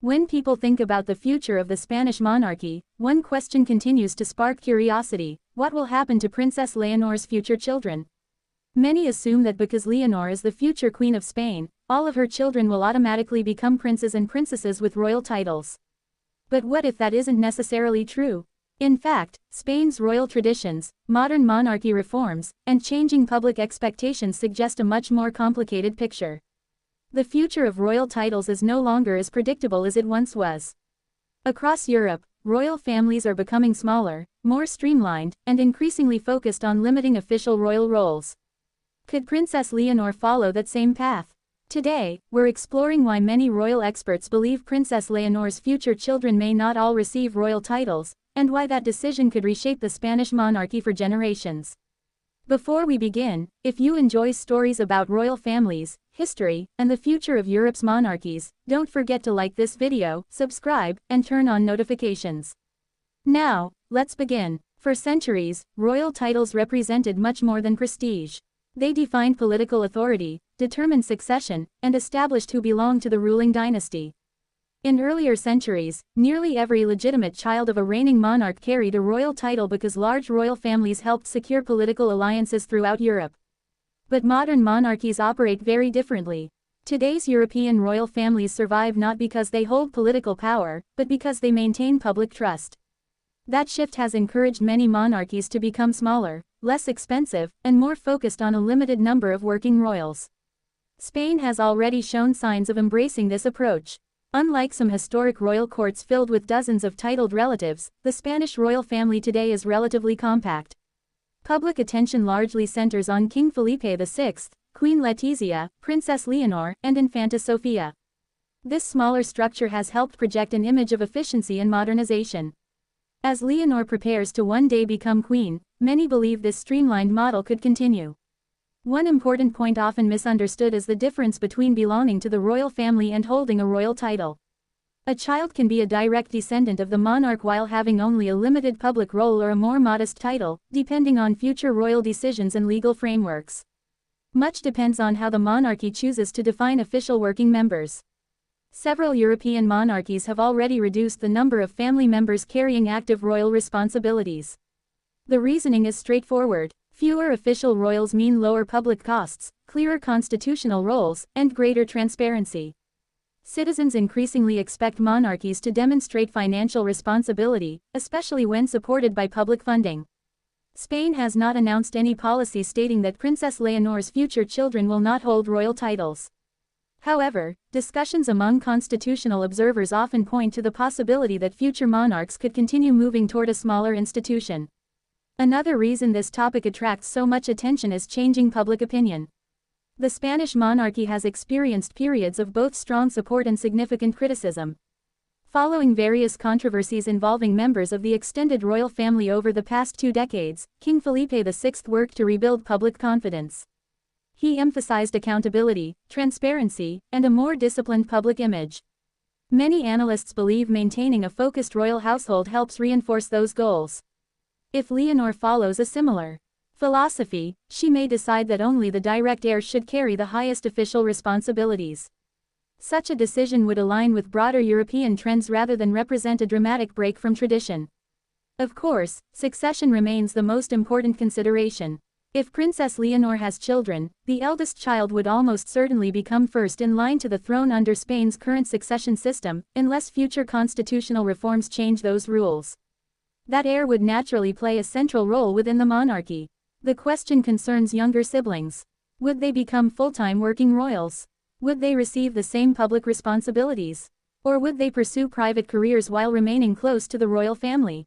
When people think about the future of the Spanish monarchy, one question continues to spark curiosity: what will happen to Princess Leonor's future children? Many assume that because Leonor is the future Queen of Spain, all of her children will automatically become princes and princesses with royal titles. But what if that isn't necessarily true? In fact, Spain's royal traditions, modern monarchy reforms, and changing public expectations suggest a much more complicated picture. The future of royal titles is no longer as predictable as it once was. Across Europe, royal families are becoming smaller, more streamlined, and increasingly focused on limiting official royal roles. Could Princess Leonor follow that same path? Today, we're exploring why many royal experts believe Princess Leonor's future children may not all receive royal titles, and why that decision could reshape the Spanish monarchy for generations. Before we begin, if you enjoy stories about royal families, history, and the future of Europe's monarchies, don't forget to like this video, subscribe, and turn on notifications. Now, let's begin. For centuries, royal titles represented much more than prestige. They defined political authority, determined succession, and established who belonged to the ruling dynasty. In earlier centuries, nearly every legitimate child of a reigning monarch carried a royal title because large royal families helped secure political alliances throughout Europe. But modern monarchies operate very differently. Today's European royal families survive not because they hold political power, but because they maintain public trust. That shift has encouraged many monarchies to become smaller, less expensive, and more focused on a limited number of working royals. Spain has already shown signs of embracing this approach. Unlike some historic royal courts filled with dozens of titled relatives, the Spanish royal family today is relatively compact. Public attention largely centers on King Felipe VI, Queen Letizia, Princess Leonor, and Infanta Sofia. This smaller structure has helped project an image of efficiency and modernization. As Leonor prepares to one day become queen, many believe this streamlined model could continue. One important point often misunderstood is the difference between belonging to the royal family and holding a royal title. A child can be a direct descendant of the monarch while having only a limited public role or a more modest title, depending on future royal decisions and legal frameworks. Much depends on how the monarchy chooses to define official working members. Several European monarchies have already reduced the number of family members carrying active royal responsibilities. The reasoning is straightforward. Fewer official royals mean lower public costs, clearer constitutional roles, and greater transparency. Citizens increasingly expect monarchies to demonstrate financial responsibility, especially when supported by public funding. Spain has not announced any policy stating that Princess Leonor's future children will not hold royal titles. However, discussions among constitutional observers often point to the possibility that future monarchs could continue moving toward a smaller institution. Another reason this topic attracts so much attention is changing public opinion. The Spanish monarchy has experienced periods of both strong support and significant criticism. Following various controversies involving members of the extended royal family over the past 2 decades, King Felipe VI worked to rebuild public confidence. He emphasized accountability, transparency, and a more disciplined public image. Many analysts believe maintaining a focused royal household helps reinforce those goals. If Leonor follows a similar philosophy, she may decide that only the direct heirs should carry the highest official responsibilities. Such a decision would align with broader European trends rather than represent a dramatic break from tradition. Of course, succession remains the most important consideration. If Princess Leonor has children, the eldest child would almost certainly become first in line to the throne under Spain's current succession system, unless future constitutional reforms change those rules. That heir would naturally play a central role within the monarchy. The question concerns younger siblings. Would they become full-time working royals? Would they receive the same public responsibilities? Or would they pursue private careers while remaining close to the royal family?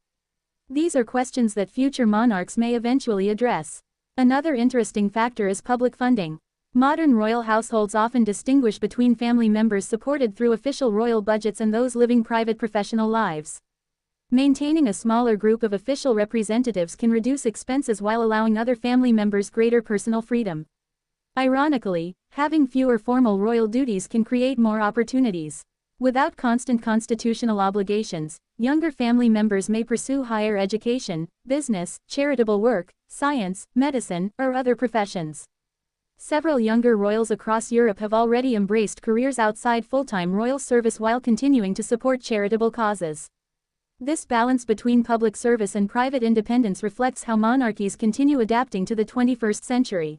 These are questions that future monarchs may eventually address. Another interesting factor is public funding. Modern royal households often distinguish between family members supported through official royal budgets and those living private professional lives. Maintaining a smaller group of official representatives can reduce expenses while allowing other family members greater personal freedom. Ironically, having fewer formal royal duties can create more opportunities. Without constant constitutional obligations, younger family members may pursue higher education, business, charitable work, science, medicine, or other professions. Several younger royals across Europe have already embraced careers outside full-time royal service while continuing to support charitable causes. This balance between public service and private independence reflects how monarchies continue adapting to the 21st century.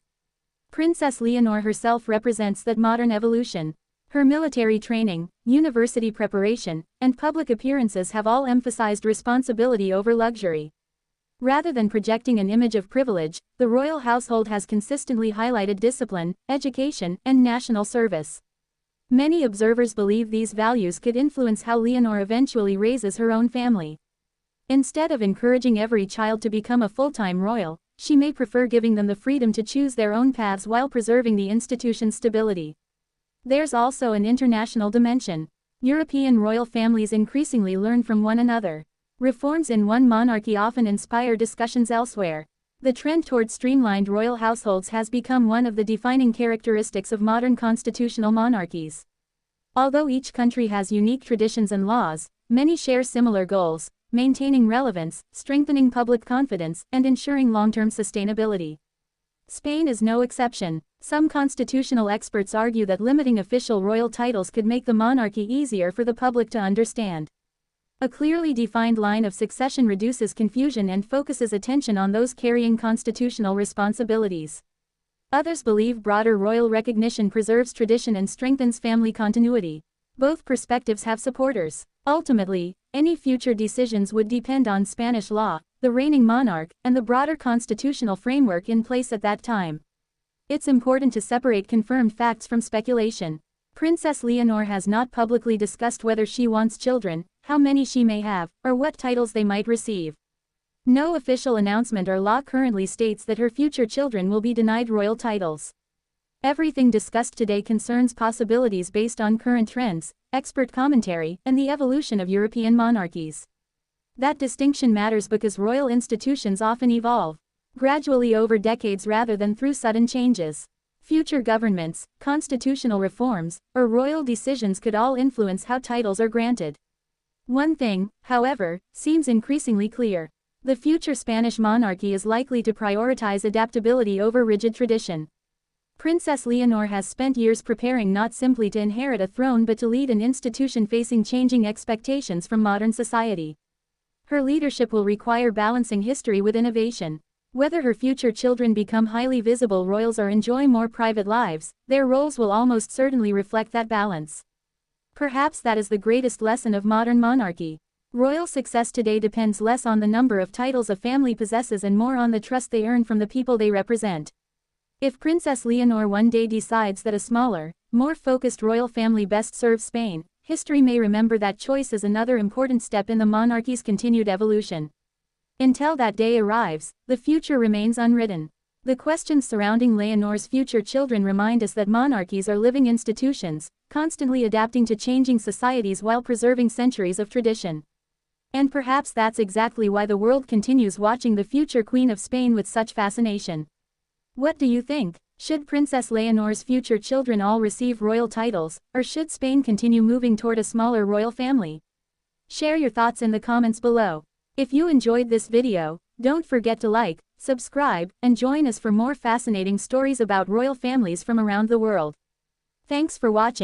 Princess Leonor herself represents that modern evolution. Her military training, university preparation, and public appearances have all emphasized responsibility over luxury. Rather than projecting an image of privilege, the royal household has consistently highlighted discipline, education, and national service. Many observers believe these values could influence how Leonor eventually raises her own family. Instead of encouraging every child to become a full-time royal, she may prefer giving them the freedom to choose their own paths while preserving the institution's stability. There's also an international dimension. European royal families increasingly learn from one another. Reforms in one monarchy often inspire discussions elsewhere. The trend toward streamlined royal households has become one of the defining characteristics of modern constitutional monarchies. Although each country has unique traditions and laws, many share similar goals: maintaining relevance, strengthening public confidence, and ensuring long-term sustainability. Spain is no exception. Some constitutional experts argue that limiting official royal titles could make the monarchy easier for the public to understand. A clearly defined line of succession reduces confusion and focuses attention on those carrying constitutional responsibilities. Others believe broader royal recognition preserves tradition and strengthens family continuity. Both perspectives have supporters. Ultimately, any future decisions would depend on Spanish law, the reigning monarch, and the broader constitutional framework in place at that time. It's important to separate confirmed facts from speculation. Princess Leonor has not publicly discussed whether she wants children, how many she may have, or what titles they might receive. No official announcement or law currently states that her future children will be denied royal titles. Everything discussed today concerns possibilities based on current trends, expert commentary, and the evolution of European monarchies. That distinction matters because royal institutions often evolve gradually over decades rather than through sudden changes. Future governments, constitutional reforms, or royal decisions could all influence how titles are granted. One thing, however, seems increasingly clear. The future Spanish monarchy is likely to prioritize adaptability over rigid tradition. Princess Leonor has spent years preparing not simply to inherit a throne but to lead an institution facing changing expectations from modern society. Her leadership will require balancing history with innovation. Whether her future children become highly visible royals or enjoy more private lives, their roles will almost certainly reflect that balance. Perhaps that is the greatest lesson of modern monarchy. Royal success today depends less on the number of titles a family possesses and more on the trust they earn from the people they represent. If Princess Leonor one day decides that a smaller, more focused royal family best serves Spain, history may remember that choice as another important step in the monarchy's continued evolution. Until that day arrives, the future remains unwritten. The questions surrounding Leonor's future children remind us that monarchies are living institutions, constantly adapting to changing societies while preserving centuries of tradition. And perhaps that's exactly why the world continues watching the future Queen of Spain with such fascination. What do you think? Should Princess Leonor's future children all receive royal titles, or should Spain continue moving toward a smaller royal family? Share your thoughts in the comments below. If you enjoyed this video, don't forget to like, subscribe, and join us for more fascinating stories about royal families from around the world. Thanks for watching.